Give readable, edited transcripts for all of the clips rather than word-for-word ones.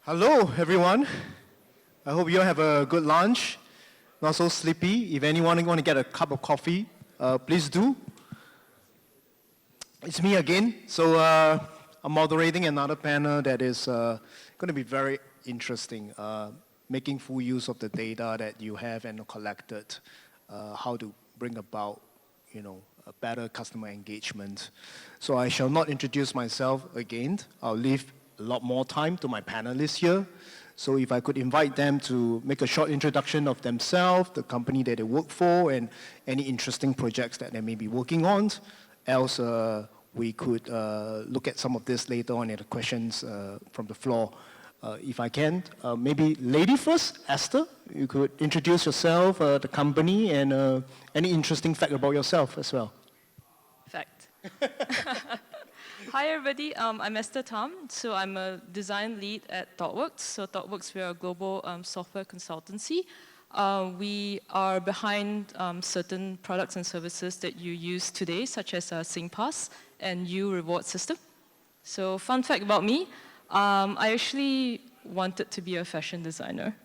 Hello, everyone. I hope you all have a good lunch, not so sleepy. If anyone want to get a cup of coffee, please do. It's me again. So I'm moderating another panel that is going to be very interesting, making full use of the data that you have and collected, how to bring about, a better customer engagement. So I shall not introduce myself again. I'll leave a lot more time to my panelists here. So if I could invite them to make a short introduction of themselves, the company that they work for, and any interesting projects that they may be working on. Else, we could look at some of this later on in the questions from the floor. If I can, maybe lady first, Esther, you could introduce yourself, the company, and any interesting fact about yourself as well. Fact. Hi everybody, I'm Esther Tham. So I'm a design lead at Thoughtworks. So Thoughtworks, we are a global software consultancy. We are behind certain products and services that you use today, such as SingPass and 𝐒𝐢𝐧𝐠 system. So fun fact about me, I actually wanted to be a fashion designer.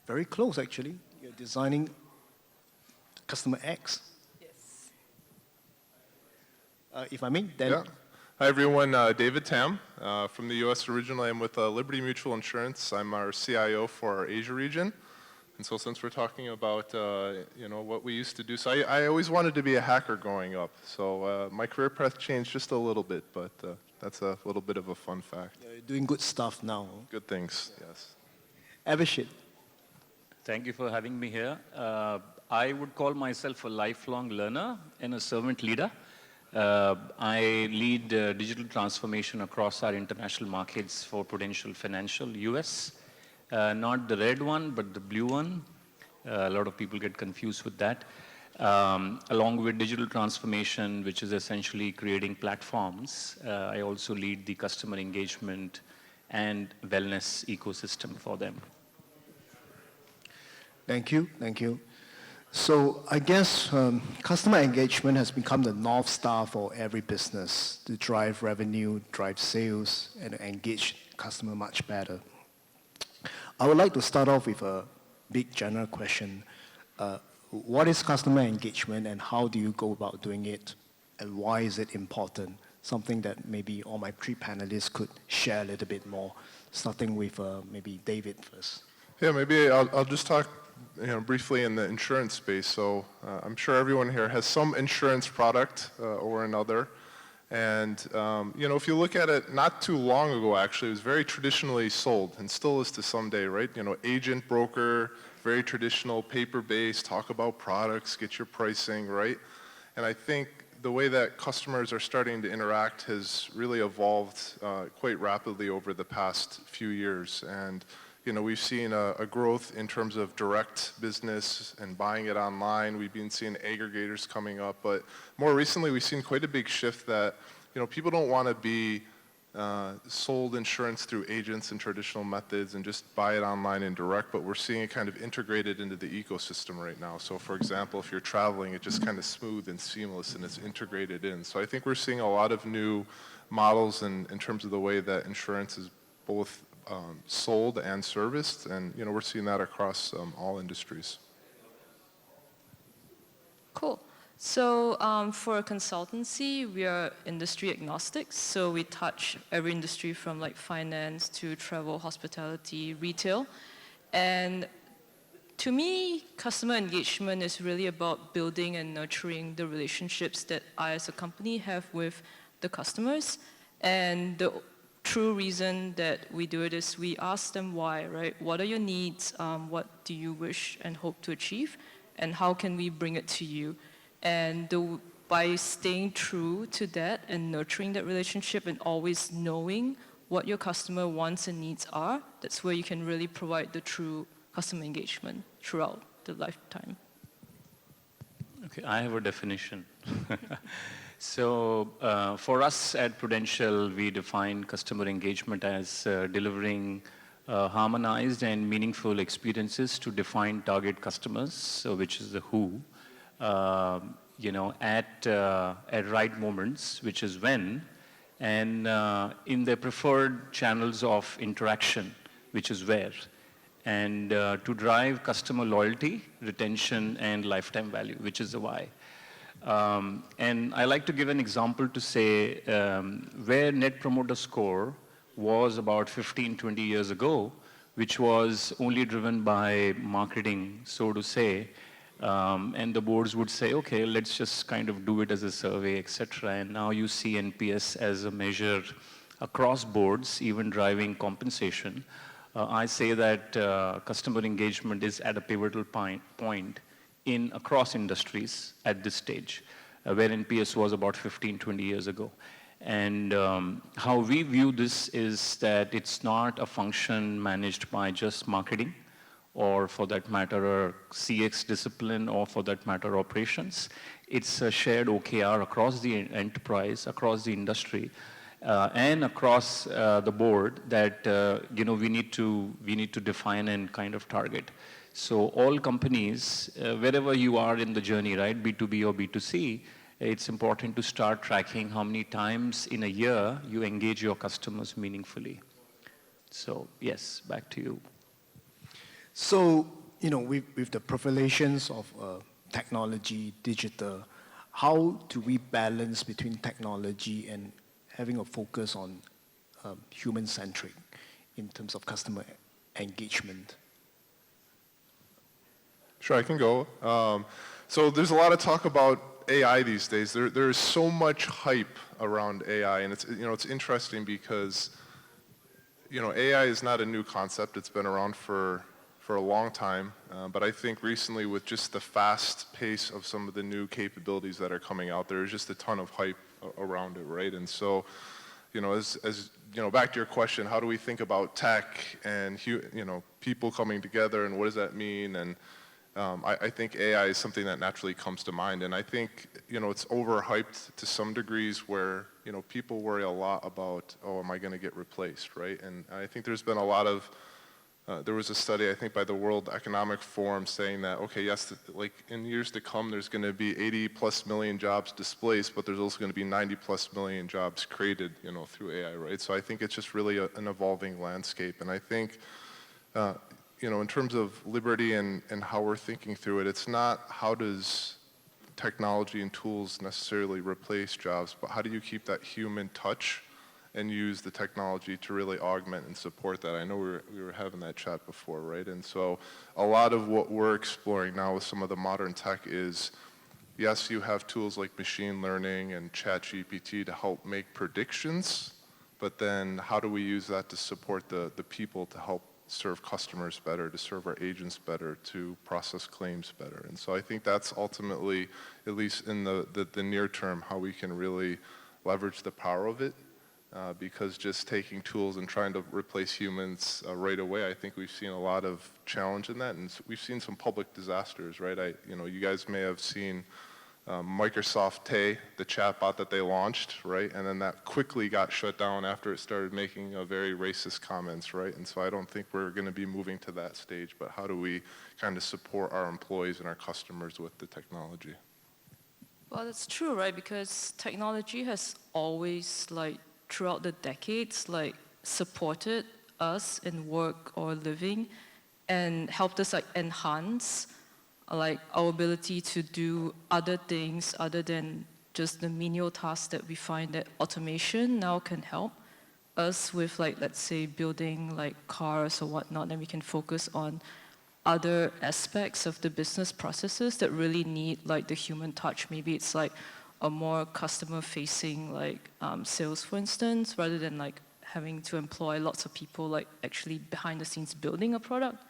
Very close, actually. You're designing customer X. Yes. If I may, then. Yeah. Hi everyone, David Tham from the US originally. I'm with Liberty Mutual Insurance. I'm our CIO for our Asia region. And so since we're talking about what we used to do, so I always wanted to be a hacker growing up. So my career path changed just a little bit, but that's a little bit of a fun fact. You're doing good stuff now. Good things, yes. Abhishek. Thank you for having me here. I would call myself a lifelong learner and a servant leader. I lead digital transformation across our international markets for Prudential Financial US. Not the red one, but the blue one. A lot of people get confused with that. Along with digital transformation, which is essentially creating platforms, I also lead the customer engagement and wellness ecosystem for them. Thank you, thank you. So I guess customer engagement has become the North Star for every business to drive revenue, drive sales, and engage customer much better. I would like to start off with a big general question. What is customer engagement and how do you go about doing it? And why is it important? Something that maybe all my three panelists could share a little bit more, starting with maybe David first. Yeah, maybe I'll just talk briefly in the insurance space. So I'm sure everyone here has some insurance product or another. And if you look at it, not too long ago actually, it was very traditionally sold and still is to some day, right? Agent, broker, very traditional, paper-based, talk about products, get your pricing, right? And I think the way that customers are starting to interact has really evolved quite rapidly over the past few years. And we've seen a growth in terms of direct business and buying it online. We've been seeing aggregators coming up, but more recently we've seen quite a big shift that people don't want to be sold insurance through agents and traditional methods and just buy it online and direct, but we're seeing it kind of integrated into the ecosystem right now. So for example, if you're traveling, it's just kind of smooth and seamless and it's integrated in. So I think we're seeing a lot of new models in terms of the way that insurance is both sold and serviced, and we're seeing that across all industries. Cool. So for a consultancy, we are industry agnostic. So we touch every industry from like finance to travel, hospitality, retail. And to me, customer engagement is really about building and nurturing the relationships that I as a company have with the customers. And the true reason that we do it is we ask them why, right? What are your needs? What do you wish and hope to achieve? And how can we bring it to you? And by staying true to that and nurturing that relationship and always knowing what your customer wants and needs are, that's where you can really provide the true customer engagement throughout the lifetime. Okay, I have a definition. So for us at Prudential, we define customer engagement as delivering harmonized and meaningful experiences to define target customers, so which is the who, at right moments, which is when, and in their preferred channels of interaction, which is where, and to drive customer loyalty, retention, and lifetime value, which is the why. And I like to give an example to say where Net Promoter Score was about 15, 20 years ago, which was only driven by marketing, so to say, and the boards would say, okay, let's just kind of do it as a survey, etc. And now you see NPS as a measure across boards, even driving compensation. I say that customer engagement is at a pivotal point in across industries at this stage, where NPS was about 15, 20 years ago. And how we view this is that it's not a function managed by just marketing, or for that matter, a CX discipline, or for that matter, operations. It's a shared OKR across the enterprise, across the industry, and across the board that we need to define and kind of target. So all companies, wherever you are in the journey, right, B2B or B2C, it's important to start tracking how many times in a year you engage your customers meaningfully. So yes, back to you. So, with the proliferations of technology, digital, how do we balance between technology and having a focus on human-centric in terms of customer engagement? Sure, I can go. So there's a lot of talk about AI these days. There is so much hype around AI, and it's interesting because AI is not a new concept. It's been around for a long time, but I think recently with just the fast pace of some of the new capabilities that are coming out, there's just a ton of hype around it, right? And so, as back to your question, how do we think about tech and people coming together, and what does that mean? And I think AI is something that naturally comes to mind, and I think it's overhyped to some degrees where people worry a lot about, oh, am I going to get replaced, right? And I think there's been a lot of there was a study, I think, by the World Economic Forum saying that, okay, yes, like in years to come, there's going to be 80+ million jobs displaced, but there's also going to be 90+ million jobs created, through AI, right? So I think it's just really an evolving landscape, and I think, in terms of liberty and how we're thinking through it, it's not how does technology and tools necessarily replace jobs, but how do you keep that human touch and use the technology to really augment and support that. I know we were having that chat before, right? And so a lot of what we're exploring now with some of the modern tech is, yes, you have tools like machine learning and ChatGPT to help make predictions, but then how do we use that to support the people to help serve customers better, to serve our agents better, to process claims better. And so I think that's ultimately, at least in the near term, how we can really leverage the power of it. Because just taking tools and trying to replace humans right away, I think we've seen a lot of challenge in that, and we've seen some public disasters, right? You guys may have seen Microsoft Tay, the chatbot that they launched, right? And then that quickly got shut down after it started making very racist comments, right? And so I don't think we're going to be moving to that stage, but how do we kind of support our employees and our customers with the technology? Well, that's true, right? Because technology has always, throughout the decades, supported us in work or living and helped us enhance our ability to do other things other than just the menial tasks that we find that automation now can help us with, let's say, building cars or whatnot, and we can focus on other aspects of the business processes that really need the human touch. Maybe it's a more customer-facing sales, for instance, rather than having to employ lots of people actually behind the scenes building a product.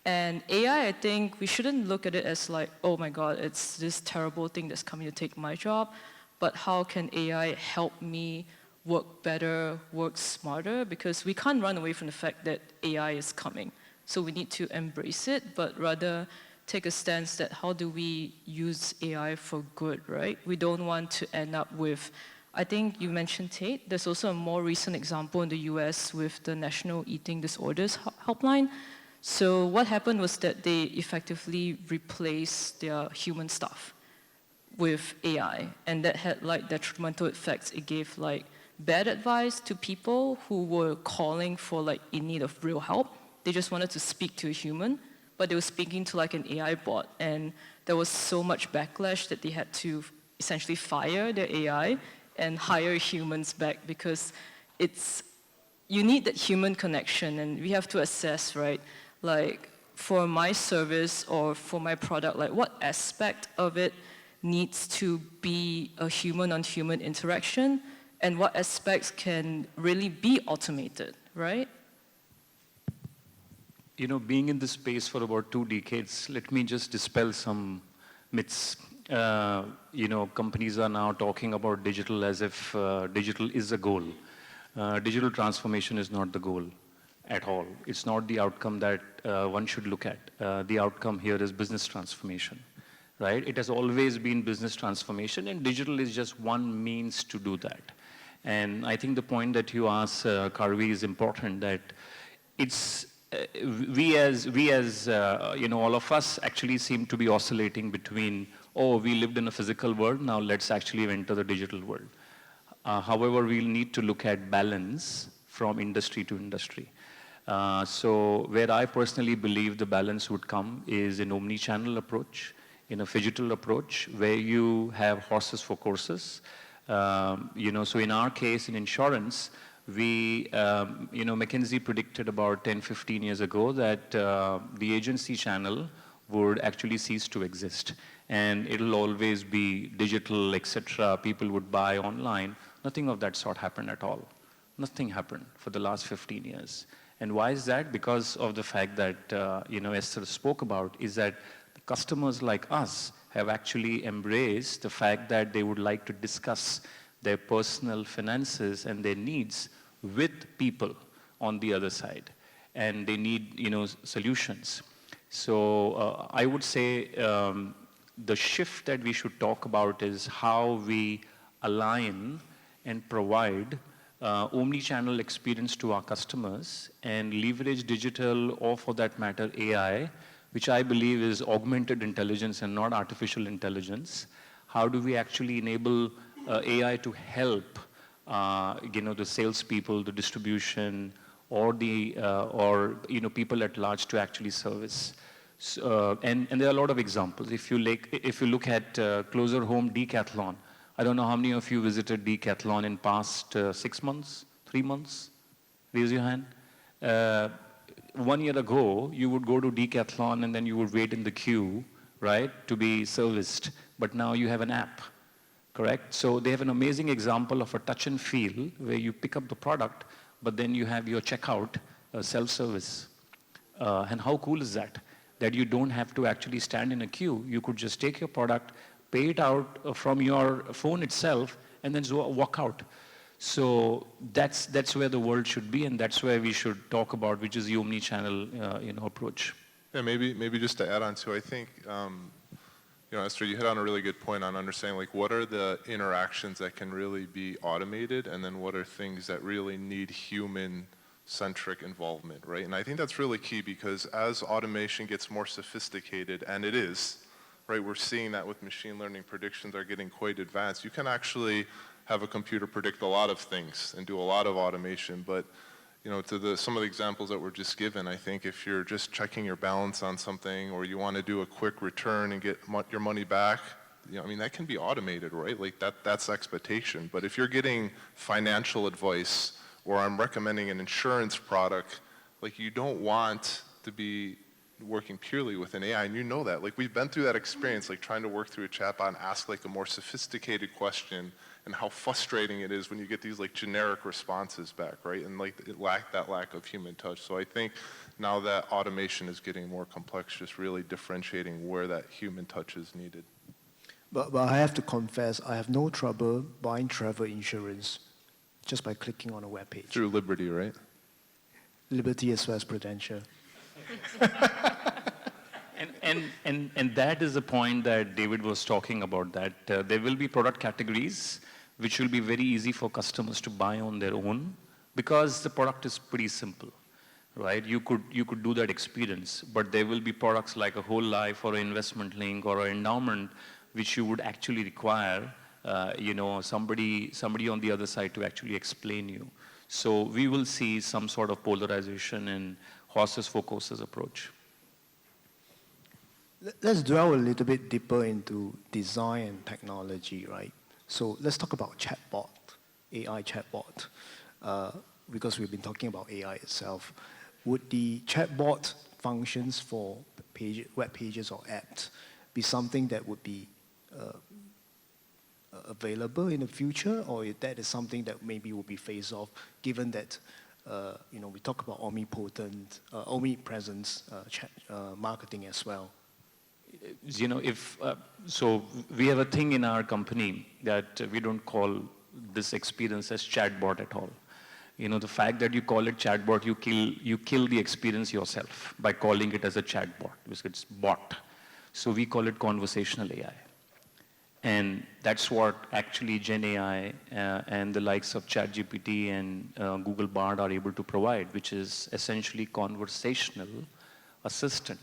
And AI, I think we shouldn't look at it as oh my God, it's this terrible thing that's coming to take my job, but how can AI help me work better, work smarter? Because we can't run away from the fact that AI is coming. So we need to embrace it, but rather take a stance that how do we use AI for good, right? We don't want to end up with, I think you mentioned Tate, there's also a more recent example in the US with the National Eating Disorders Helpline. So what happened was that they effectively replaced their human staff with AI, and that had detrimental effects. It gave bad advice to people who were calling for like in need of real help. They just wanted to speak to a human, but they were speaking to like an AI bot, and there was so much backlash that they had to essentially fire their AI and hire humans back, because you need that human connection, and we have to assess, right? Like for my service or for my product, like what aspect of it needs to be a human-on-human interaction, and what aspects can really be automated, right? You know, being in this space for about 2 decades, let me just dispel some myths. You know, companies are now talking about digital as if digital is a goal. Digital transformation is not the goal at all. It's not the outcome that one should look at. The outcome here is business transformation, right? It has always been business transformation, and digital is just one means to do that. And I think the point that you asked, 𝐒𝐢𝐴, is important, that it's, we as you know, all of us actually seem to be oscillating between, oh, we lived in a physical world, now let's actually enter the digital world. However, we'll need to look at balance from industry to industry. So where I personally believe the balance would come is an omni-channel approach, in a phygital approach, where you have horses for courses. You know, so in our case, in insurance, we, you know, McKinsey predicted about 10, 15 years ago that the agency channel would actually cease to exist. And it'll always be digital, etc. People would buy online. Nothing of that sort happened at all. Nothing happened for the last 15 years. And why is that? Because of the fact that, you know, Esther spoke about, is that customers like us have actually embraced the fact that they would like to discuss their personal finances and their needs with people on the other side. And they need, you know, solutions. So I would say the shift that we should talk about is how we align and provide omni-channel experience to our customers and leverage digital, or for that matter, AI, which I believe is augmented intelligence and not artificial intelligence. How do we actually enable AI to help, you know, the salespeople, the distribution, or the, or, you know, people at large to actually service? So, and there are a lot of examples. If you look at Closer Home Decathlon, I don't know how many of you visited Decathlon in past 6 months, 3 months? Raise your hand. 1 year ago, you would go to Decathlon and then you would wait in the queue, right, to be serviced. But now you have an app, correct? So they have an amazing example of a touch and feel where you pick up the product, but then you have your checkout self-service. And how cool is that? That you don't have to actually stand in a queue. You could just take your product, pay it out from your phone itself, and then walk out. So that's where the world should be, and that's where we should talk about, which is the omni-channel you know, approach. Yeah, maybe just to add on to, I think, you know, Esther, you hit on a really good point on understanding, like, what are the interactions that can really be automated, and then what are things that really need human-centric involvement, right? And I think that's really key, because as automation gets more sophisticated, and it is, right, we're seeing that with machine learning, predictions are getting quite advanced. You can actually have a computer predict a lot of things and do a lot of automation, but, you know, to some of the examples that were just given, I think if you're just checking your balance on something, or you want to do a quick return and get your money back, you know, I mean, that can be automated, right? Like that's expectation. But if you're getting financial advice, or I'm recommending an insurance product, like, you don't want to be working purely with an AI, and you know that. Like, we've been through that experience, like trying to work through a chatbot and ask like a more sophisticated question, and how frustrating it is when you get these like generic responses back, right? And like that lack of human touch. So I think now that automation is getting more complex, just really differentiating where that human touch is needed. But I have to confess, I have no trouble buying travel insurance just by clicking on a web page. Through Liberty, right? Liberty as well as Prudential. And that is the point that David was talking about, that there will be product categories which will be very easy for customers to buy on their own, because the product is pretty simple, right? You could do that experience, but there will be products like a whole life or an investment link or an endowment which you would actually require somebody on the other side to actually explain you. So we will see some sort of polarization in horses for courses approach. Let's dwell a little bit deeper into design and technology, right? So let's talk about chatbot, AI chatbot, because we've been talking about AI itself. Would the chatbot functions for web pages or apps be something that would be available in the future, or if that is something that maybe will be phased off, given that we talk about omnipresence marketing as well? So we have a thing in our company that we don't call this experience as chatbot at all. The fact that you call it chatbot, you kill the experience yourself by calling it as a chatbot, because it's bot. So we call it conversational AI. And that's what actually Gen AI and the likes of ChatGPT and Google Bard are able to provide, which is essentially conversational assistant.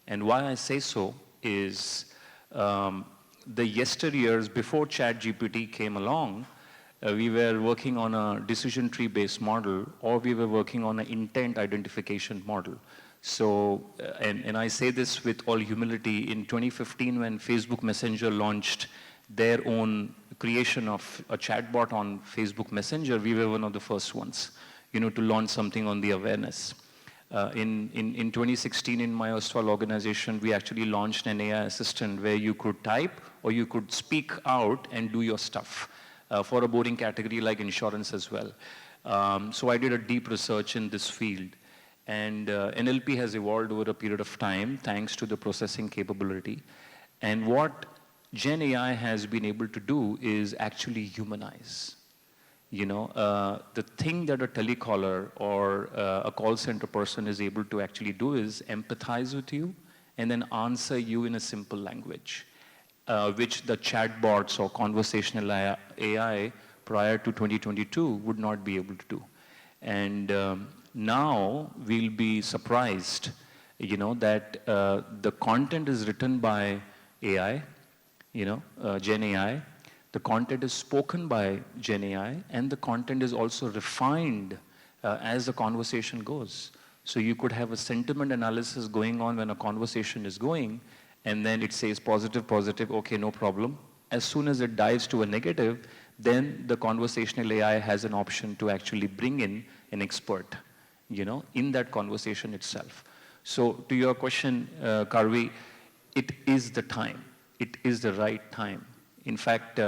And why I say so is the yesteryears before ChatGPT came along, we were working on a decision tree based model, or we were working on an intent identification model. So, and I say this with all humility, in 2015 when Facebook Messenger launched their own creation of a chatbot on Facebook Messenger, we were one of the first ones, to launch something on the awareness. In 2016 in my erstwhile organization, we actually launched an AI assistant where you could type or you could speak out and do your stuff for a boring category like insurance as well. So I did a deep research in this field. And NLP has evolved over a period of time thanks to the processing capability. And what Gen AI has been able to do is actually humanize. The thing that a telecaller or a call center person is able to actually do is empathize with you and then answer you in a simple language, which the chatbots or conversational AI prior to 2022 would not be able to do. And now we'll be surprised, that the content is written by AI, Gen AI. The content is spoken by Gen AI, and the content is also refined as the conversation goes. So you could have a sentiment analysis going on when a conversation is going, and then it says positive, positive, okay, no problem. As soon as it dives to a negative, then the conversational AI has an option to actually bring in an expert, in that conversation itself. So to your question, 𝐿𝐢𝐭𝐢𝐨𝐧, it is the time. It is the right time. In fact,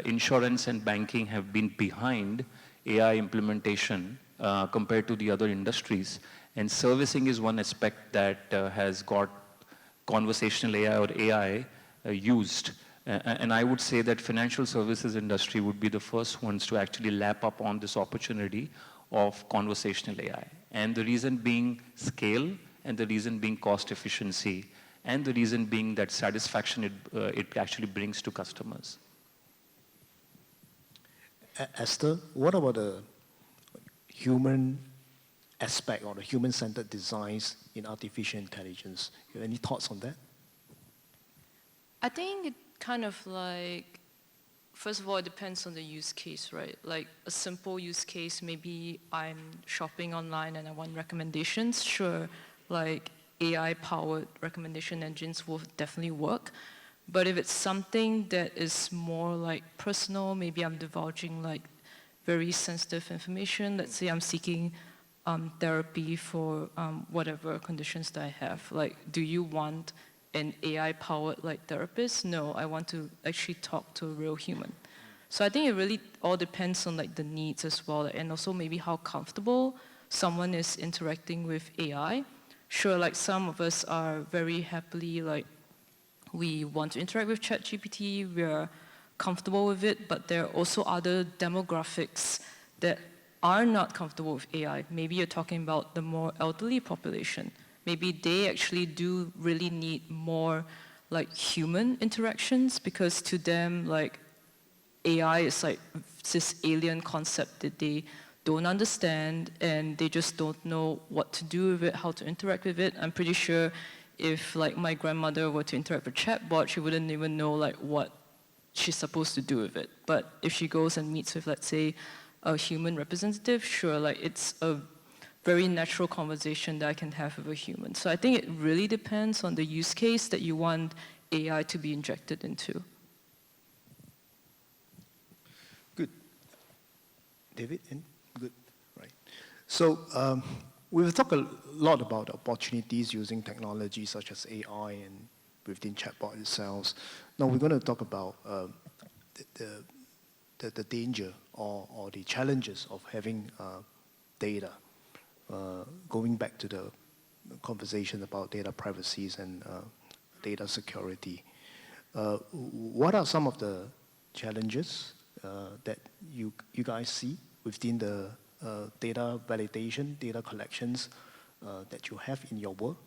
insurance and banking have been behind AI implementation compared to the other industries. And servicing is one aspect that has got conversational AI or AI used. And I would say that financial services industry would be the first ones to actually lap up on this opportunity of conversational AI. And the reason being scale, and the reason being cost efficiency, and the reason being that satisfaction it actually brings to customers. Esther, what about the human aspect or the human-centered designs in artificial intelligence? You have any thoughts on that? I think it kind of like, first of all, it depends on the use case, right? Like a simple use case, maybe I'm shopping online and I want recommendations. Sure, like AI-powered recommendation engines will definitely work. But if it's something that is more like personal, maybe I'm divulging like very sensitive information. Let's say I'm seeking therapy for whatever conditions that I have. Like, do you want an AI-powered like therapist? No, I want to actually talk to a real human. So I think it really all depends on like the needs as well, and also maybe how comfortable someone is interacting with AI. Sure, like some of us are very happily like, we want to interact with ChatGPT, we're comfortable with it, but there are also other demographics that are not comfortable with AI. Maybe you're talking about the more elderly population. Maybe they actually do really need more like human interactions, because to them like AI is like this alien concept that they don't understand, and they just don't know what to do with it, how to interact with it. I'm pretty sure if like my grandmother were to interact with a chatbot, she wouldn't even know like what she's supposed to do with it. But if she goes and meets with, let's say, a human representative, sure, like it's a very natural conversation that I can have with a human. So I think it really depends on the use case that you want AI to be injected into. Good. David, good, right. So we've talked a lot about opportunities using technology such as AI and within chatbot itself. Now we're going to talk about the danger or the challenges of having data. Going back to the conversation about data privacy and data security, what are some of the challenges that you guys see within the data validation, data collections that you have in your work?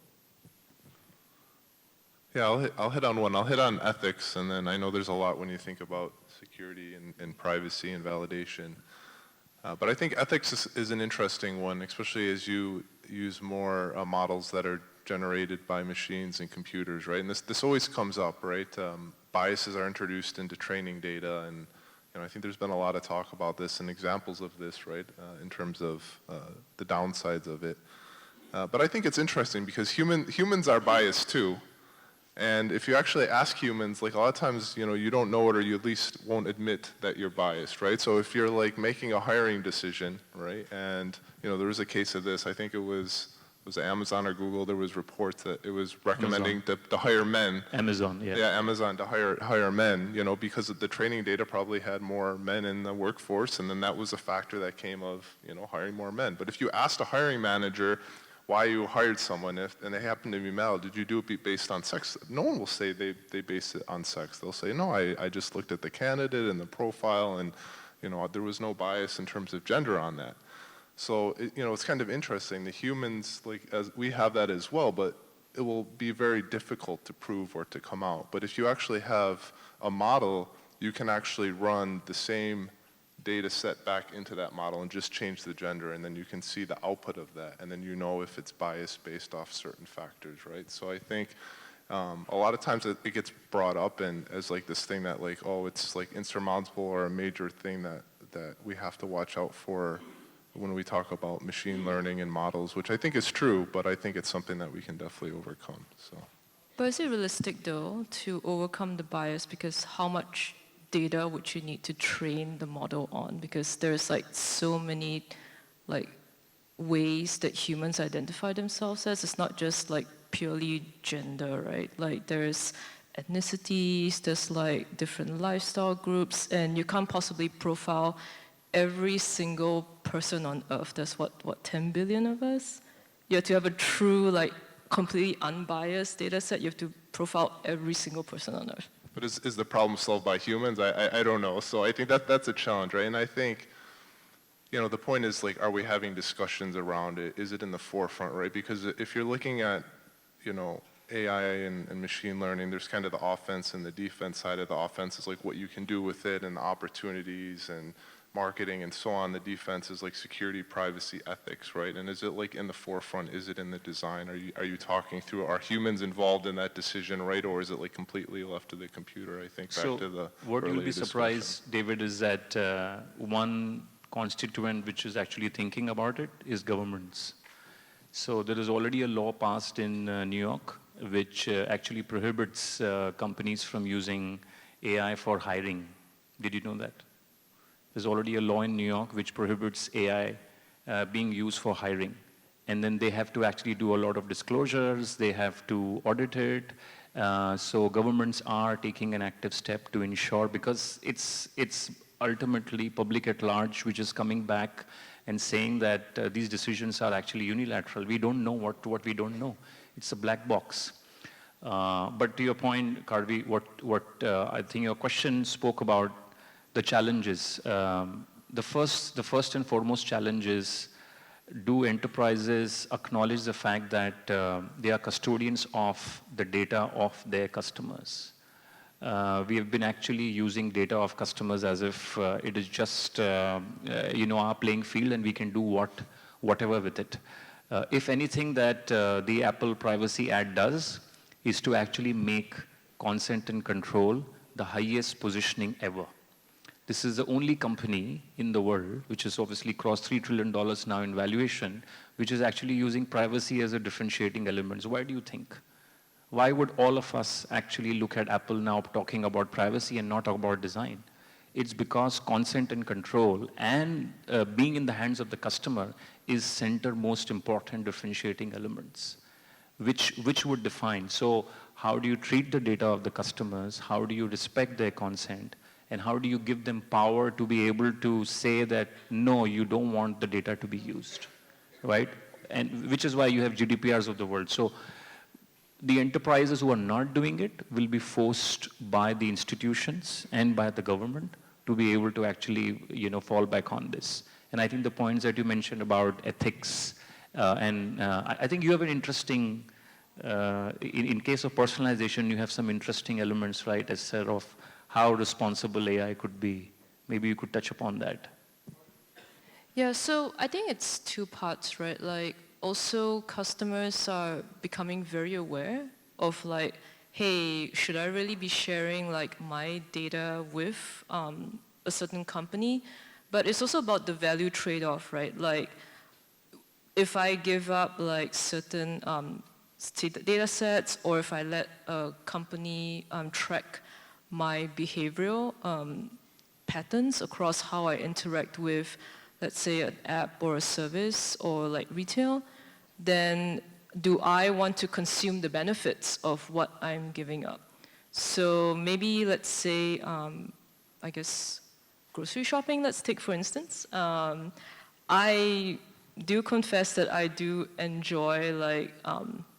Yeah, I'll hit on one. I'll hit on ethics, and then I know there's a lot when you think about security and privacy and validation. But I think ethics is an interesting one, especially as you use more models that are generated by machines and computers, right? And this always comes up, right? Biases are introduced into training data, and I think there's been a lot of talk about this and examples of this, right, in terms of the downsides of it. But I think it's interesting because humans are biased too. And if you actually ask humans, like a lot of times, you don't know it or you at least won't admit that you're biased, right? So if you're like making a hiring decision, right, and there was a case of this, I think it was Amazon or Google, there was reports that it was recommending to hire men. Amazon, yeah. Yeah, Amazon to hire men, because the training data probably had more men in the workforce, and then that was a factor that came of, hiring more men. But if you asked a hiring manager why you hired someone, and they happen to be male, did you do it based on sex? No one will say they base it on sex. They'll say, no, I just looked at the candidate and the profile, and there was no bias in terms of gender on that. So it's kind of interesting. The humans, as we have that as well, but it will be very difficult to prove or to come out. But if you actually have a model, you can actually run the same data set back into that model and just change the gender, and then you can see the output of that, and then if it's biased based off certain factors, right? So I think a lot of times it gets brought up as this thing that it's insurmountable or a major thing that we have to watch out for when we talk about machine learning and models, which I think is true, but I think it's something that we can definitely overcome. So. But is it realistic though to overcome the bias, because how much data would you need to train the model on? Because there's so many ways that humans identify themselves as. It's not just purely gender, right? There's ethnicities, there's different lifestyle groups, and you can't possibly profile every single person on Earth. There's what 10 billion of us? You have to have a true completely unbiased data set. You have to profile every single person on Earth. But is the problem solved by humans? I don't know. So I think that's a challenge, right? And I think, the point is are we having discussions around it? Is it in the forefront, right? Because if you're looking at, AI and machine learning, there's kind of the offense and the defense side of the offense is what you can do with it and the opportunities and marketing and so on. The defense is security, privacy, ethics, right? And is it in the forefront? Is it in the design? Are you talking through, are humans involved in that decision, right? Or is it completely left to the computer? I think back to the what you'll be discussion. surprised, David, is that one constituent which is actually thinking about it is governments. So there is already a law passed in New York which actually prohibits companies from using AI for hiring. Did you know that? There's already a law in New York which prohibits AI being used for hiring. And then they have to actually do a lot of disclosures, they have to audit it. So governments are taking an active step to ensure, because it's ultimately public at large which is coming back and saying that these decisions are actually unilateral. We don't know what we don't know. It's a black box. But to your point, 𝐿𝐲𝐻, what I think your question spoke about the challenges. The first and foremost challenge is, do enterprises acknowledge the fact that they are custodians of the data of their customers? We have been actually using data of customers as if it is just our playing field and we can do whatever with it. If anything that the Apple Privacy Act does is to actually make consent and control the highest positioning ever. This is the only company in the world, which has obviously crossed $3 trillion now in valuation, which is actually using privacy as a differentiating element. So why do you think? Why would all of us actually look at Apple now talking about privacy and not talk about design? It's because consent and control and being in the hands of the customer is center most important differentiating elements, which would define. So how do you treat the data of the customers? How do you respect their consent? And how do you give them power to be able to say that, no, you don't want the data to be used, right? And which is why you have GDPRs of the world. So the enterprises who are not doing it will be forced by the institutions and by the government to be able to actually, fall back on this. And I think the points that you mentioned about ethics, I think you have an interesting, in case of personalization, you have some interesting elements, right, Esther, of how responsible AI could be. Maybe you could touch upon that. Yeah, so I think it's two parts, right? Like, also customers are becoming very aware of like, hey, should I really be sharing like my data with a certain company? But it's also about the value trade-off, right? Like, if I give up like certain data sets, or if I let a company track my behavioral patterns across how I interact with, let's say, an app or a service or like retail, then do I want to consume the benefits of what I'm giving up? So maybe, let's say, I guess, grocery shopping, let's take for instance. I do confess that I do enjoy like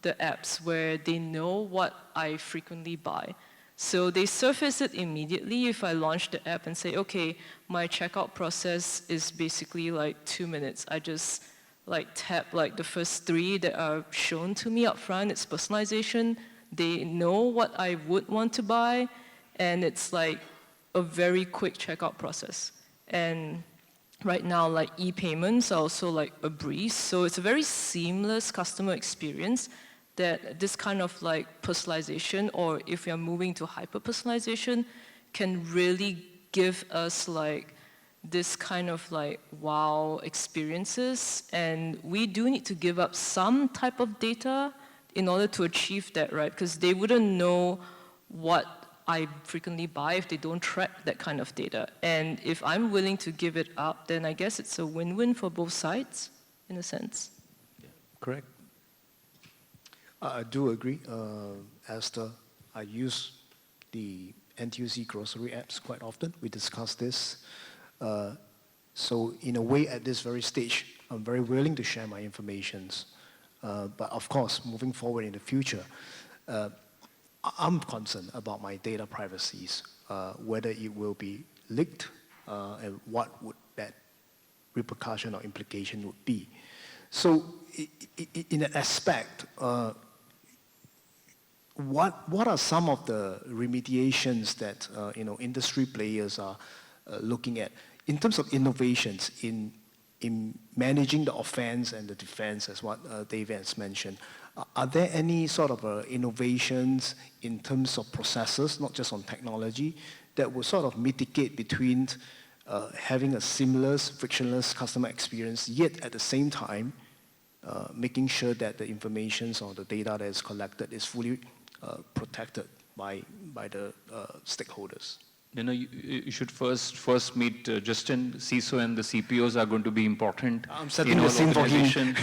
the apps where they know what I frequently buy. So they surface it immediately if I launch the app and say, okay, my checkout process is basically like 2 minutes. I just like tap like the first 3 that are shown to me up front. It's personalization. They know what I would want to buy, and it's like a very quick checkout process. And right now, like e-payments are also like a breeze. So it's a very seamless customer experience that this kind of like personalization, or if we are moving to hyper-personalization, can really give us like this kind of like wow experiences. And we do need to give up some type of data in order to achieve that, right? Because they wouldn't know what I frequently buy if they don't track that kind of data. And if I'm willing to give it up, then I guess it's a win-win for both sides, in a sense. Yeah, correct. I do agree, Esther. I use the NTUC grocery apps quite often. We discuss this. So in a way, at this very stage, I'm very willing to share my informations. But of course, moving forward in the future, I'm concerned about my data privacies, whether it will be leaked, and what would that repercussion or implication would be. So in that aspect, what are some of the remediations that industry players are looking at in terms of innovations in managing the offense and the defense, as what David has mentioned? Are there any sort of innovations in terms of processes, not just on technology, that will sort of mitigate between having a seamless, frictionless customer experience, yet at the same time making sure that the information or the data that is collected is fully protected by the stakeholders? You should first meet Justin. CISO and the CPOs are going to be important. I'm setting the scene for him.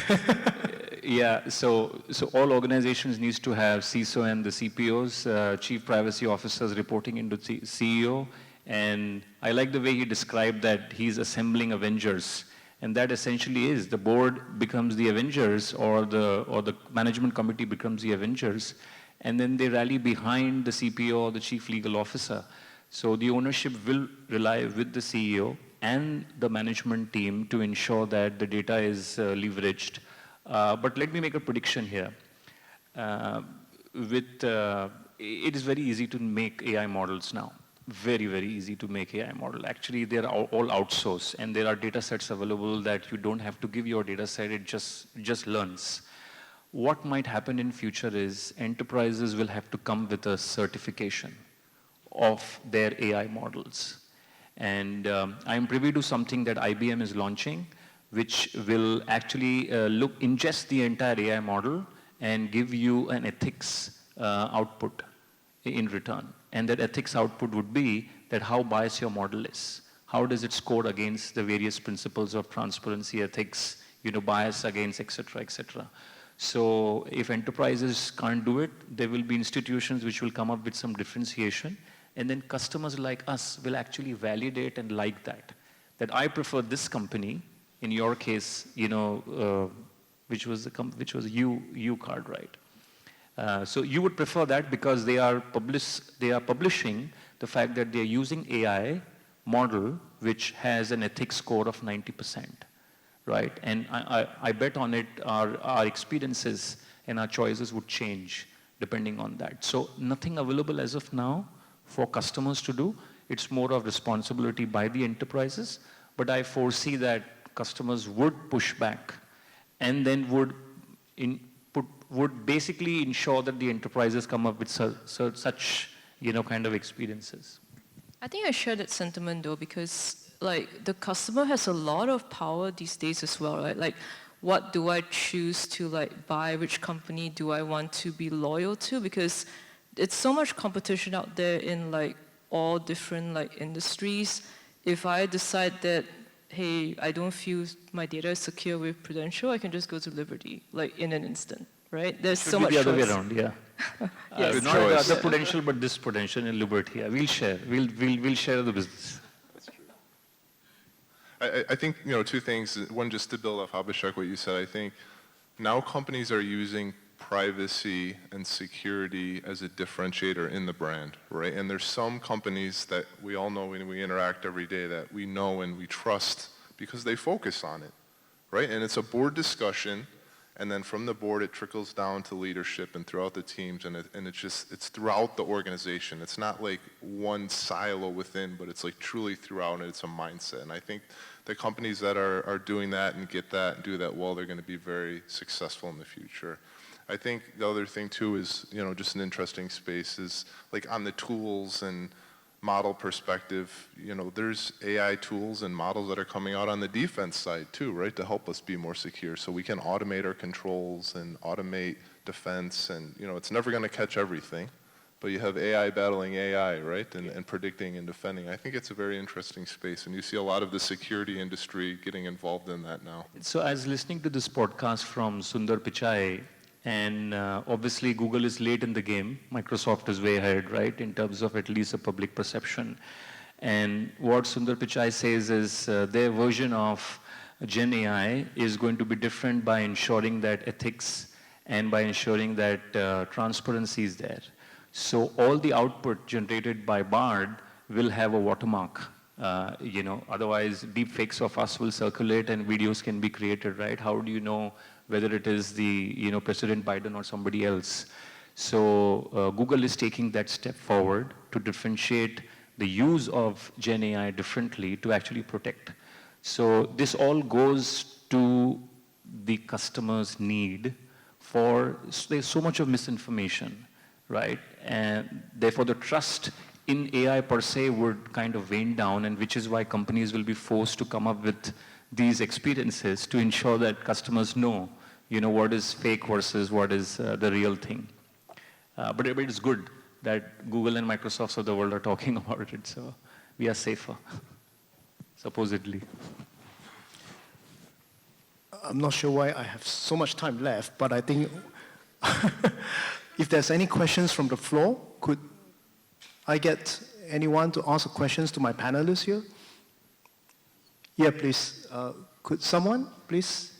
Yeah, so all organizations needs to have CISO and the CPOs, Chief Privacy Officers reporting into the CEO. And I like the way he described that he's assembling Avengers. And that essentially is the board becomes the Avengers, or the management committee becomes the Avengers. And then they rally behind the CPO or the Chief Legal Officer. So the ownership will rely with the CEO and the management team to ensure that the data is leveraged. But let me make a prediction here. It is very easy to make AI models now. Very, very easy to make AI model. Actually, they're all outsourced, and there are data sets available that you don't have to give your data set, it just learns. What might happen in future is enterprises will have to come with a certification of their AI models. And I'm privy to something that IBM is launching, which will actually ingest the entire AI model and give you an ethics output in return. And that ethics output would be that how biased your model is. How does it score against the various principles of transparency, ethics, bias against, et cetera, et cetera. So if enterprises can't do it, there will be institutions which will come up with some differentiation, and then customers like us will actually validate and like that. That I prefer this company, in your case, which was you card, right? So you would prefer that because they are publishing the fact that they are using AI model which has an ethics score of 90%, right? And I bet on it our experiences and our choices would change depending on that. So nothing available as of now for customers to do. It's more of responsibility by the enterprises, but I foresee that customers would push back and then would basically ensure that the enterprises come up with such kind of experiences. I think I share that sentiment though, because like the customer has a lot of power these days as well, right? Like, what do I choose to like buy? Which company do I want to be loyal to? Because it's so much competition out there in like all different like industries. If I decide that, hey, I don't feel my data is secure with Prudential, I can just go to Liberty, like in an instant, right? There's so much choice. The other way around, yeah. Yes. Not the other Prudential, but this Prudential and Liberty. Yeah, we'll share. We'll share the business. That's true. I think, two things. One, just to build off Abhishek, what you said, I think now companies are using privacy and security as a differentiator in the brand, right? And there's some companies that we all know when we interact every day that we know and we trust because they focus on it, right? And it's a board discussion, and then from the board it trickles down to leadership and throughout the teams, and it's throughout the organization. It's not like one silo within, but it's like truly throughout, and it's a mindset. And I think the companies that are doing that and get that and do that well, they're going to be very successful in the future. I think the other thing too is, just an interesting space is like on the tools and model perspective, there's AI tools and models that are coming out on the defense side too, right? To help us be more secure so we can automate our controls and automate defense, and it's never going to catch everything, but you have AI battling AI, right? And predicting and defending. I think it's a very interesting space, and you see a lot of the security industry getting involved in that now. So I was listening to this podcast from Sundar Pichai, and obviously Google is late in the game. Microsoft is way ahead, right, in terms of at least a public perception. And what Sundar Pichai says is their version of Gen AI is going to be different by ensuring that ethics and by ensuring that transparency is there. So all the output generated by Bard will have a watermark. Otherwise deepfakes of us will circulate and videos can be created, right? How do you know whether it is the President Biden or somebody else? So Google is taking that step forward to differentiate the use of Gen AI differently to actually protect. So this all goes to the customer's need there's so much of misinformation, right? And therefore the trust in AI per se would kind of wane down, and which is why companies will be forced to come up with these experiences to ensure that customers know, what is fake versus what is the real thing. But it is good that Google and Microsoft of the world are talking about it, so we are safer, supposedly. I'm not sure why I have so much time left, but I think if there's any questions from the floor, could I get anyone to ask questions to my panelists here? Yeah, please. Could someone, please?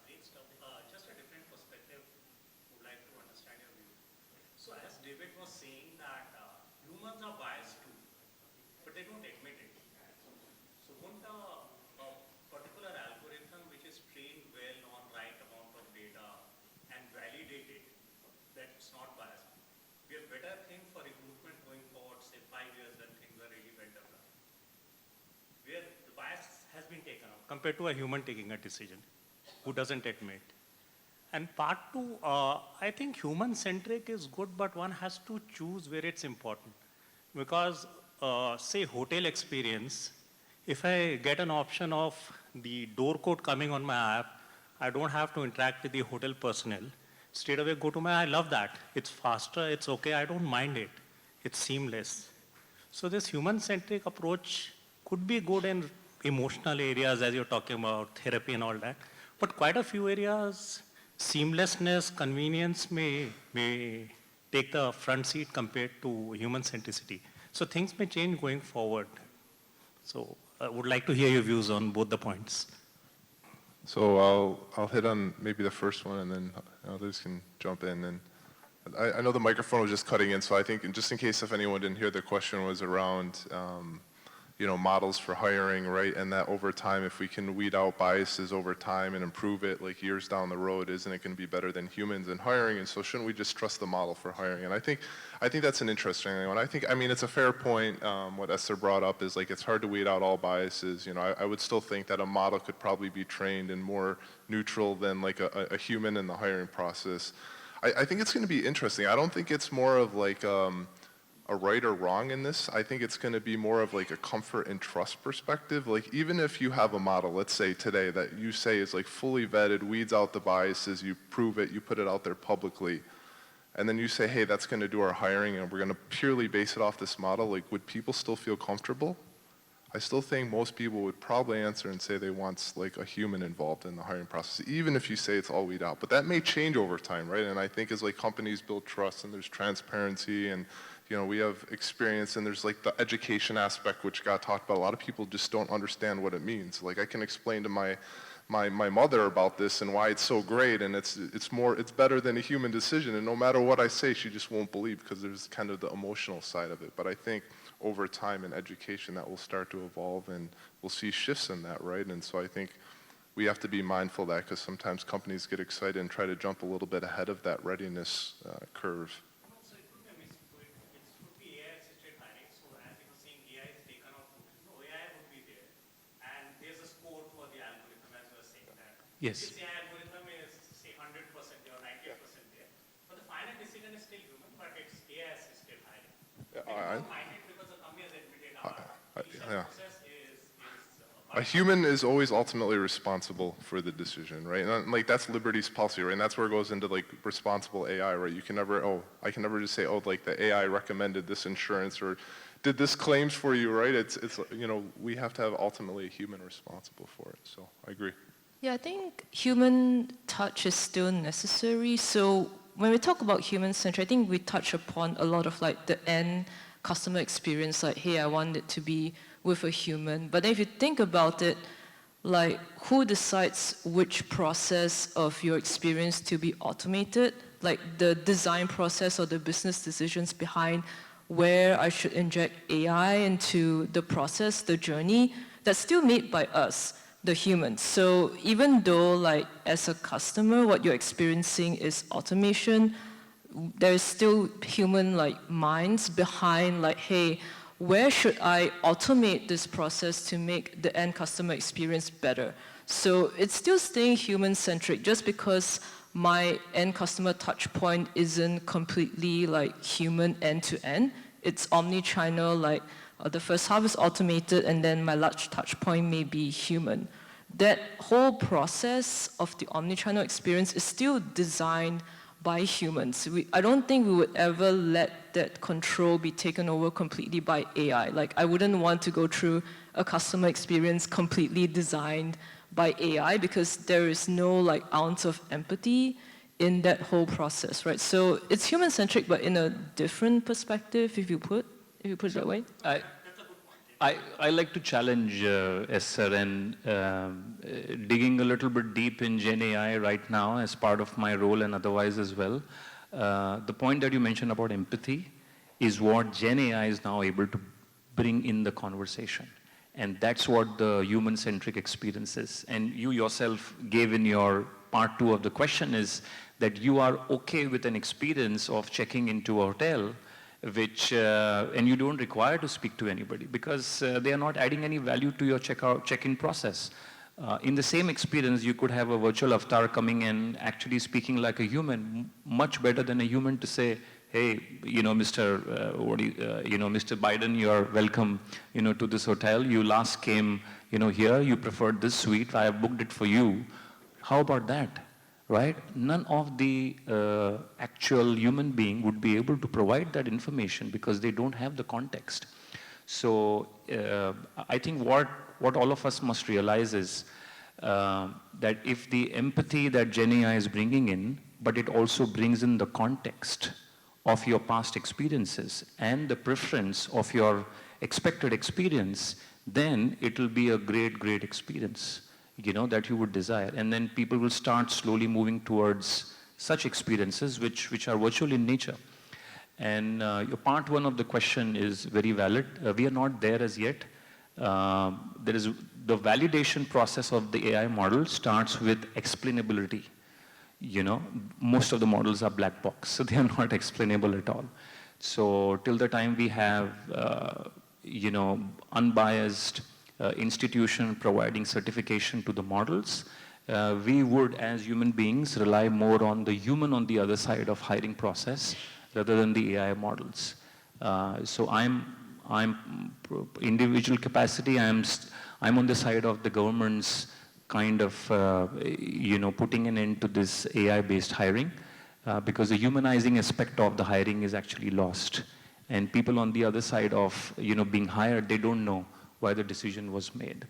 Great stuff. Just a different perspective, would like to understand your view. So as David was saying that humans are biased too, but they don't admit it. So won't a particular algorithm which is trained well on right amount of data and validated that it's not biased, be a better thing for recruitment going forward, say 5 years when things are really well developed, where the bias has been taken out compared to a human taking a decision who doesn't admit. And part two, I think human-centric is good, but one has to choose where it's important. Because, say, hotel experience, if I get an option of the door code coming on my app, I don't have to interact with the hotel personnel. Straight away go to I love that. It's faster, it's okay, I don't mind it. It's seamless. So this human-centric approach could be good in emotional areas as you're talking about, therapy and all that. But quite a few areas, seamlessness, convenience may take the front seat compared to human centricity. So things may change going forward. So I would like to hear your views on both the points. So I'll hit on maybe the first one, and then others can jump in. And I know the microphone was just cutting in, so I think just in case if anyone didn't hear, the question was around models for hiring, right? And that over time, if we can weed out biases over time and improve it, like years down the road, isn't it going to be better than humans in hiring? And so shouldn't we just trust the model for hiring? And I think that's an interesting one. I mean, it's a fair point. What Esther brought up is like it's hard to weed out all biases. I would still think that a model could probably be trained and more neutral than like a human in the hiring process. I think it's going to be interesting. I don't think it's more of like a right or wrong in this. I think it's going to be more of like a comfort and trust perspective. Like even if you have a model, let's say today, that you say is like fully vetted, weeds out the biases, you prove it, you put it out there publicly, and then you say, hey, that's going to do our hiring and we're going to purely base it off this model, like would people still feel comfortable? I still think most people would probably answer and say they want like a human involved in the hiring process, even if you say it's all weed out. But that may change over time, right? And I think as like companies build trust and there's transparency and we have experience, and there's like the education aspect which got talked about. A lot of people just don't understand what it means. Like I can explain to my mother about this and why it's so great, and it's better than a human decision. And no matter what I say, she just won't believe because there's kind of the emotional side of it. But I think over time in education that will start to evolve, and we'll see shifts in that, right? And so I think we have to be mindful of that because sometimes companies get excited and try to jump a little bit ahead of that readiness curve. Yes. This algorithm is, say, 100% there or 98% there. But the final decision is still human, but its AI is still high. Yeah, Because the company has admitted yeah. process is A human is always ultimately responsible for the decision, right? And like that's Liberty's policy, right? And that's where it goes into like responsible AI, right? You can never, I can never just say, like the AI recommended this insurance or did this claims for you, right? It's we have to have ultimately a human responsible for it. So I agree. Yeah, I think human touch is still necessary. So when we talk about human-centric, I think we touch upon a lot of like the end customer experience, like, hey, I want it to be with a human. But then if you think about it, like who decides which process of your experience to be automated? Like the design process or the business decisions behind where I should inject AI into the process, the journey, that's still made by us, the humans. So even though like as a customer, what you're experiencing is automation, there's still human like minds behind like, hey, where should I automate this process to make the end customer experience better? So it's still staying human-centric just because my end customer touch point isn't completely like human end-to-end. It's omni-channel, like the first half is automated and then my large touch point may be human. That whole process of the omni-channel experience is still designed by humans. I don't think we would ever let that control be taken over completely by AI. Like I wouldn't want to go through a customer experience completely designed by AI because there is no like ounce of empathy in that whole process, right? So it's human-centric, but in a different perspective, if you put it that way. I like to challenge Esther and digging a little bit deep in Gen AI right now as part of my role and otherwise as well. The point that you mentioned about empathy is what Gen AI is now able to bring in the conversation. And that's what the human-centric experience is. And you yourself gave in your part 2 of the question is that you are okay with an experience of checking into a hotel which, and you don't require to speak to anybody because they are not adding any value to your check-in process. In the same experience, you could have a virtual avatar coming and actually speaking like a human, much better than a human to say, hey, Mr. Mr. Biden, you're welcome, to this hotel. You last came, here. You preferred this suite. I have booked it for you. How about that, right? None of the actual human being would be able to provide that information because they don't have the context. So I think what all of us must realize is that if the empathy that GenAI is bringing in, but it also brings in the context of your past experiences and the preference of your expected experience, then it will be a great, great experience, that you would desire. And then people will start slowly moving towards such experiences which are virtual in nature. And your part one of the question is very valid. We are not there as yet. There is the validation process of the AI model starts with explainability. Most of the models are black box, so they are not explainable at all. So till the time we have, unbiased institution providing certification to the models, we would, as human beings, rely more on the human on the other side of hiring process rather than the AI models. So I'm individual capacity. I'm on the side of the government's kind of, putting an end to this AI-based hiring because the humanizing aspect of the hiring is actually lost. And people on the other side of, being hired, they don't know why the decision was made.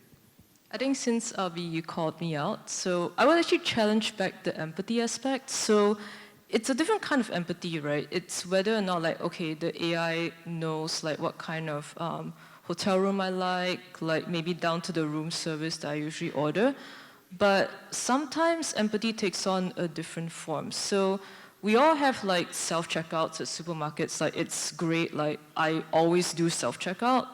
I think since you called me out, so I will actually challenge back the empathy aspect. So it's a different kind of empathy, right? It's whether or not okay, the AI knows what kind of hotel room I like maybe down to the room service that I usually order. But sometimes empathy takes on a different form. So we all have self-checkouts at supermarkets. It's great, I always do self-checkout.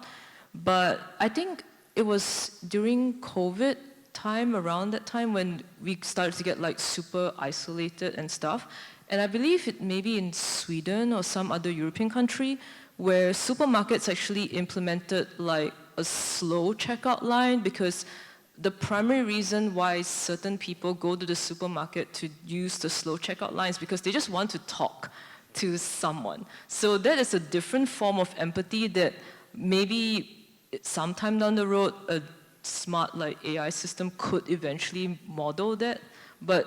But I think it was during COVID time, around that time, when we started to get super isolated and stuff. And I believe it maybe in Sweden or some other European country where supermarkets actually implemented a slow checkout line because the primary reason why certain people go to the supermarket to use the slow checkout lines because they just want to talk to someone. So that is a different form of empathy that maybe sometime down the road a smart AI system could eventually model that, but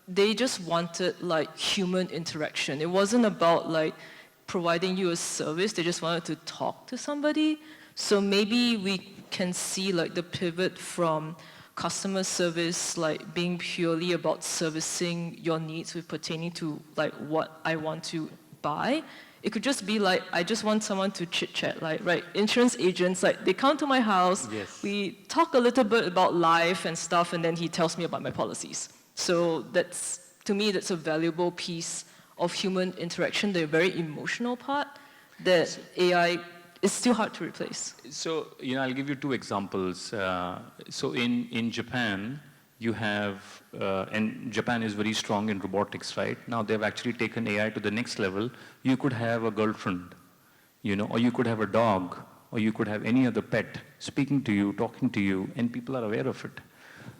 they just wanted human interaction. It wasn't about providing you a service, they just wanted to talk to somebody. So maybe we can see the pivot from customer service being purely about servicing your needs with pertaining to what I want to buy. It could just be I just want someone to chit-chat, right? Insurance agents, they come to my house, Yes. we talk a little bit about life and stuff, and then he tells me about my policies. So to me, that's a valuable piece of human interaction, the very emotional part that AI is still hard to replace. So, I'll give you two examples. So in Japan, you have, and Japan is very strong in robotics, right? Now they've actually taken AI to the next level. You could have a girlfriend, or you could have a dog, or you could have any other pet speaking to you, talking to you, and people are aware of it.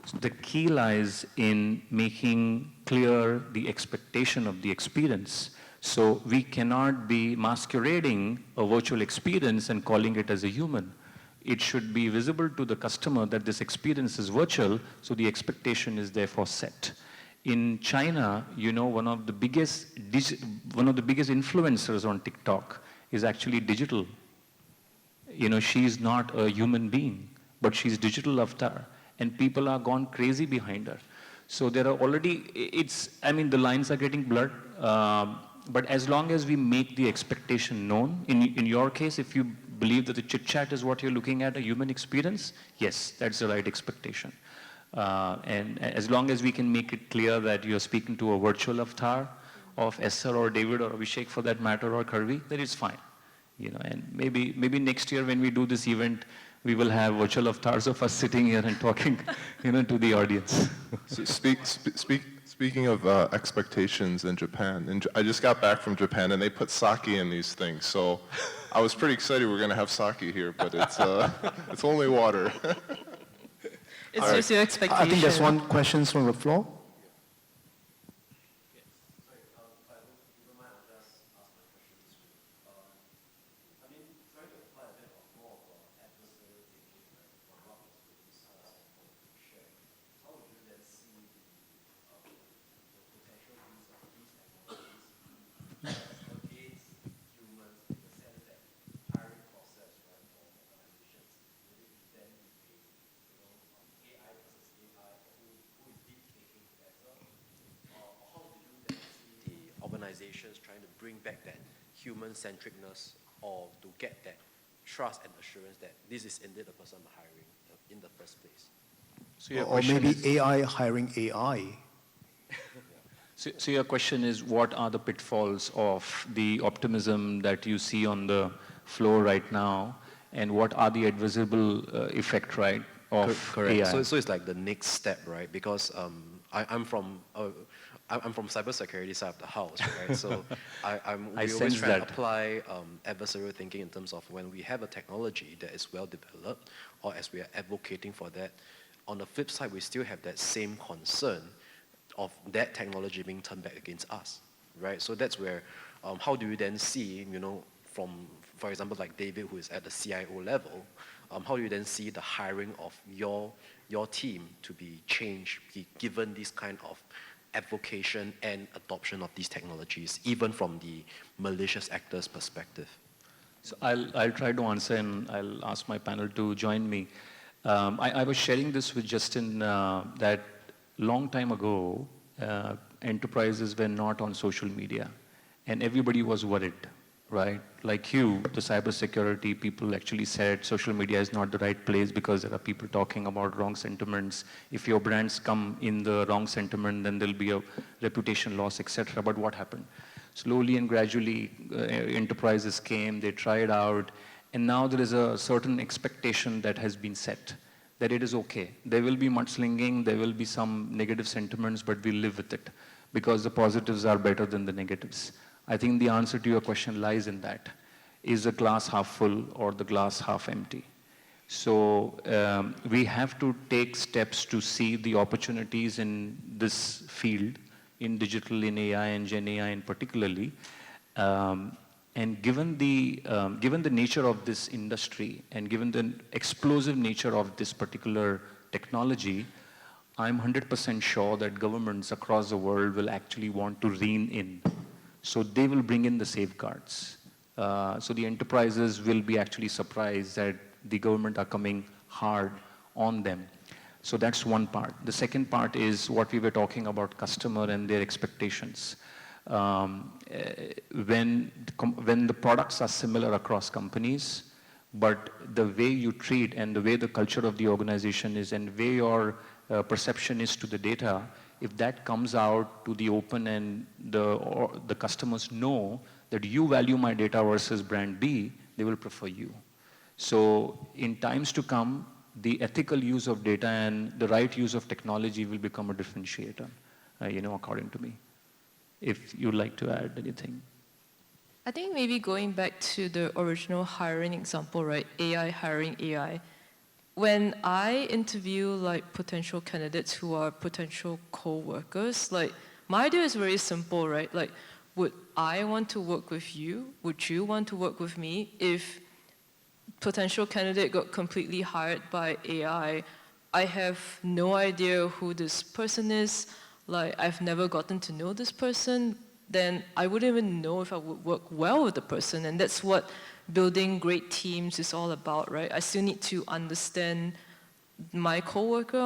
So the key lies in making clear the expectation of the experience. So we cannot be masquerading a virtual experience and calling it as a human. It should be visible to the customer that this experience is virtual, so the expectation is therefore set. In China, one of the biggest influencers on TikTok is actually digital. She's not a human being, but she's digital avatar, and people are gone crazy behind her. So there are already, the lines are getting blurred, but as long as we make the expectation known, in your case, if you believe that the chit-chat is what you're looking at, a human experience, yes, that's the right expectation. And as long as we can make it clear that you're speaking to a virtual avatar of Esther or David or Abhishek for that matter or 𝐒𝐢𝐬𝐵, then it's fine. And maybe next year when we do this event, we will have virtual avatars of us sitting here and talking, to the audience. So speaking of expectations in Japan, and I just got back from Japan and they put sake in these things. So I was pretty excited we're going to have sake here, but it's only water. It's just your expectation. I think there's one question from the floor. Organizations trying to bring back that human-centricness or to get that trust and assurance that this is indeed the person I'm hiring in the first place. So your Or question maybe is- AI hiring AI. So your question is, what are the pitfalls of the optimism that you see on the floor right now, and what are the advisable effect, right, of Correct. AI? So it's like the next step, right? Because I'm from cybersecurity side of the house, right? So we always sense try to that. apply adversarial thinking in terms of when we have a technology that is well developed, or as we are advocating for that. On the flip side, we still have that same concern of that technology being turned back against us, right? So that's where, how do you then see, from, for example, like David, who is at the CIO level, how do you then see the hiring of your team to be changed, given this kind of advocation and adoption of these technologies, even from the malicious actors' perspective? So I'll try to answer, and I'll ask my panel to join me. I was sharing this with Justin that long time ago, enterprises were not on social media, and everybody was worried, right? Like you, the cybersecurity people actually said social media is not the right place because there are people talking about wrong sentiments. If your brands come in the wrong sentiment, then there'll be a reputation loss, etc. But what happened? Slowly and gradually, enterprises came, they tried out, and now there is a certain expectation that has been set, that it is okay. There will be mudslinging, there will be some negative sentiments, but we'll live with it because the positives are better than the negatives. I think the answer to your question lies in that. Is the glass half full or the glass half empty? So we have to take steps to see the opportunities in this field, in digital, in AI and Gen AI in particularly. And given the nature of this industry and given the explosive nature of this particular technology, I'm 100% sure that governments across the world will actually want to rein in. So they will bring in the safeguards. So the enterprises will be actually surprised that the government are coming hard on them. So that's one part. The second part is what we were talking about, customer and their expectations. When the products are similar across companies, but the way you treat and the way the culture of the organization is and way your perception is to the data, if that comes out to the open and the customers know that you value my data versus brand B, they will prefer you. So in times to come, the ethical use of data and the right use of technology will become a differentiator, according to me. If you'd like to add anything. I think maybe going back to the original hiring example, right? AI hiring AI. When I interview like potential candidates who are potential co-workers, like my idea is very simple, right? Like, would I want to work with you? Would you want to work with me? If potential candidate got completely hired by AI, I have no idea who this person is. Like, I've never gotten to know this person, then I wouldn't even know if I would work well with the person. And that's what building great teams is all about, right? I still need to understand my coworker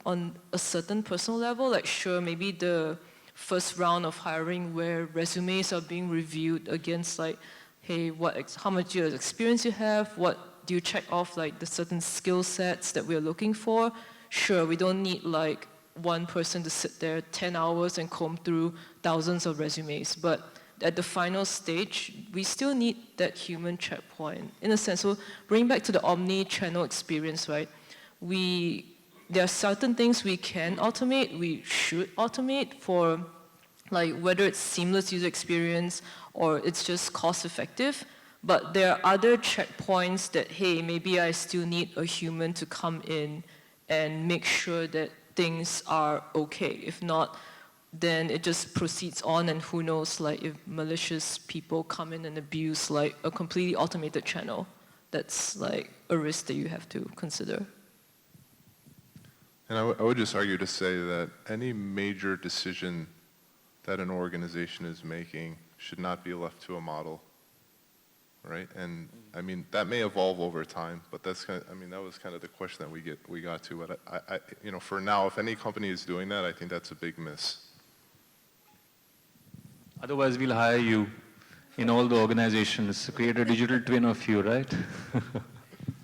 on a certain personal level. Like, sure, maybe the first round of hiring where resumes are being reviewed against like, hey, how much years experience you have, what do you check off like the certain skill sets that we're looking for? Sure, we don't need like one person to sit there 10 hours and comb through thousands of resumes. But at the final stage, we still need that human checkpoint. In a sense, so bring back to the omni-channel experience, right? There are certain things we can automate, we should automate for like whether it's seamless user experience or it's just cost effective. But there are other checkpoints that, hey, maybe I still need a human to come in and make sure that things are okay. If not, then it just proceeds on, and who knows, like if malicious people come in and abuse like a completely automated channel, that's like a risk that you have to consider. And I would just argue to say that any major decision that an organization is making should not be left to a model, right? And I mean, that may evolve over time, but that's kind of, I mean, that was kind of the question that we got to. But you know, for now, if any company is doing that, I think that's a big miss. Otherwise, we'll hire you in all the organizations to create a digital twin of you, right?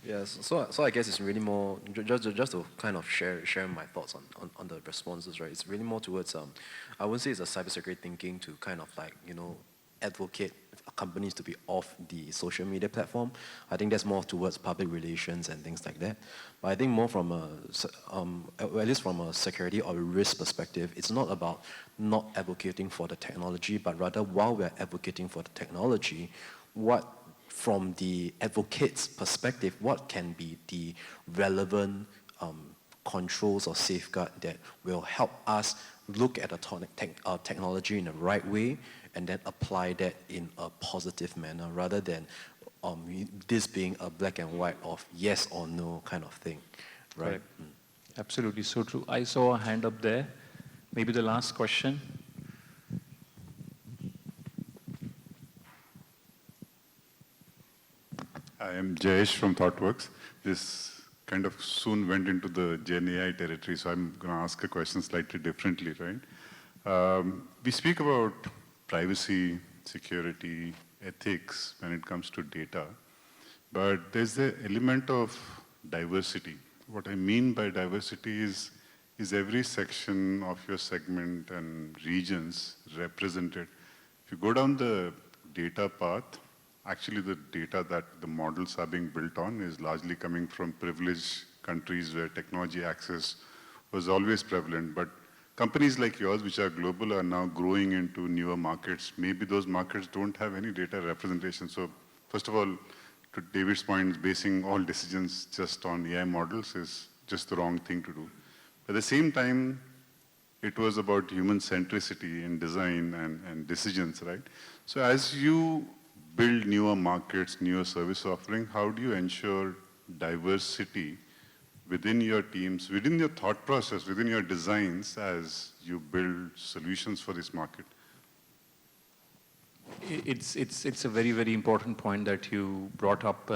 Yes, so I guess it's really more, just to kind of share my thoughts on the responses, right? It's really more towards, I wouldn't say it's a cybersecurity thinking to kind of like, you know, advocate companies to be off the social media platform. I think that's more towards public relations and things like that. But I think more from at least from a security or a risk perspective, it's not about not advocating for the technology, but rather while we're advocating for the technology, what from the advocate's perspective, what can be the relevant controls or safeguard that will help us look at the technology in the right way and then apply that in a positive manner rather than this being a black and white of yes or no kind of thing, right? Absolutely, so true. I saw a hand up there. Maybe the last question. I am Jayesh from Thoughtworks. This kind of soon went into the Gen AI territory, so I'm going to ask a question slightly differently, right? We speak about privacy, security, ethics when it comes to data, but there's the element of diversity. What I mean by diversity is every section of your segment and regions represented. If you go down the data path, actually the data that the models are being built on is largely coming from privileged countries where technology access was always prevalent. But companies like yours, which are global, are now growing into newer markets. Maybe those markets don't have any data representation. So first of all, to David's point, basing all decisions just on AI models is just the wrong thing to do. At the same time, it was about human centricity in design and decisions, right? So as you build newer markets, newer service offering, how do you ensure diversity within your teams, within your thought process, within your designs as you build solutions for this market? It's a very, very important point that you brought up.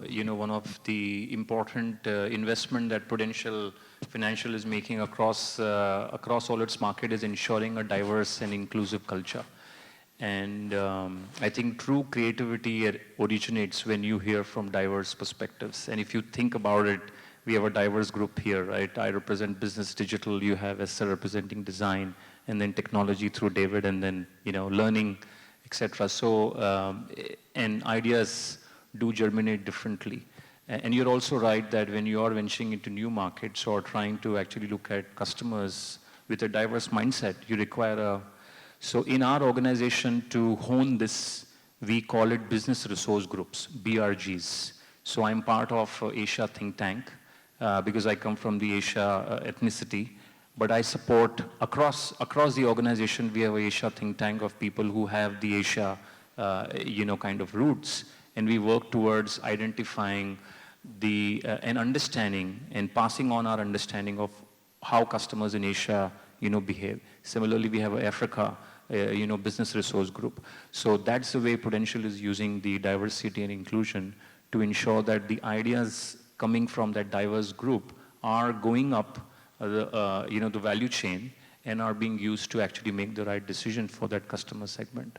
You know, one of the important investment that Prudential Financial is making across all its market is ensuring a diverse and inclusive culture. And I think true creativity originates when you hear from diverse perspectives. And if you think about it, we have a diverse group here, right? I represent business digital, you have Esther representing design, and then technology through David, and then, you know, learning, etc. So, and ideas do germinate differently. And you're also right that when you are venturing into new markets or trying to actually look at customers with a diverse mindset, you require a. So in our organization, to hone this, we call it business resource groups, BRGs. So I'm part of Asia think tank because I come from the Asia ethnicity. But I support across the organization, we have an Asia think tank of people who have the Asia, you know, kind of roots. And we work towards identifying and understanding and passing on our understanding of how customers in Asia, you know, behave. Similarly, we have Africa, you know, business resource group. So that's the way Prudential is using the diversity and inclusion to ensure that the ideas coming from that diverse group are going up you know, the value chain and are being used to actually make the right decision for that customer segment.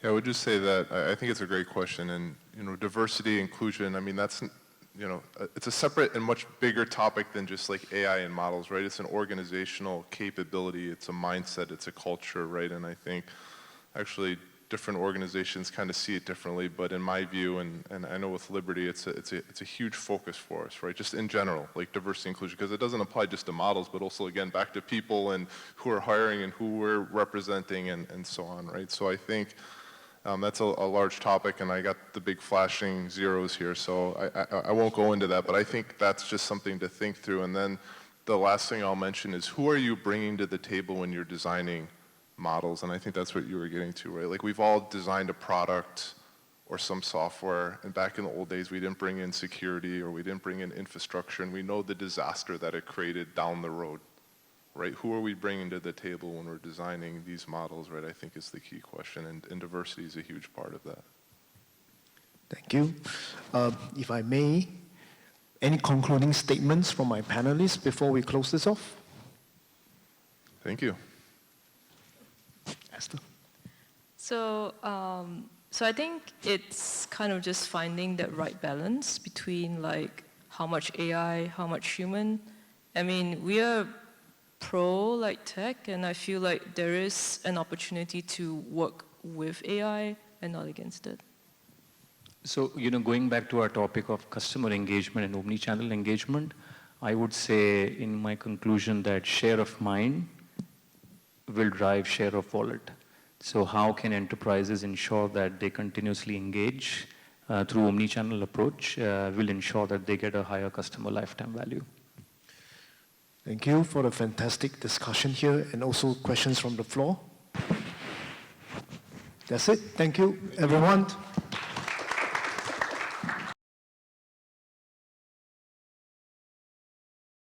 Yeah, I would just say that I think it's a great question, and you know, diversity, inclusion. I mean, that's, you know, it's a separate and much bigger topic than just like AI and models, right? It's an organizational capability, it's a mindset, it's a culture, right? And I think actually different organizations kind of see it differently, but in my view, and I know with Liberty, it's a huge focus for us, right? Just in general, like diversity inclusion, because it doesn't apply just to models, but also again back to people and who are hiring and who we're representing and so on, right? So I think That's a large topic, and I got the big flashing zeros here, so I won't go into that, but I think that's just something to think through. And then the last thing I'll mention is, who are you bringing to the table when you're designing models? And I think that's what you were getting to, right? Like, we've all designed a product or some software, and back in the old days, we didn't bring in security or we didn't bring in infrastructure, and we know the disaster that it created down the road, right? Who are we bringing to the table when we're designing these models, right? I think is the key question, and diversity is a huge part of that. Thank you. If I may, any concluding statements from my panelists before we close this off? Thank you. Esther? So I think it's kind of just finding that right balance between like how much AI, how much human. I mean, we are pro like tech, and I feel like there is an opportunity to work with AI and not against it. So, going back to our topic of customer engagement and omni-channel engagement, I would say in my conclusion that share of mind will drive share of wallet. So how can enterprises ensure that they continuously engage through omni-channel approach will ensure that they get a higher customer lifetime value. Thank you for the fantastic discussion here and also questions from the floor. That's it. Thank you, everyone.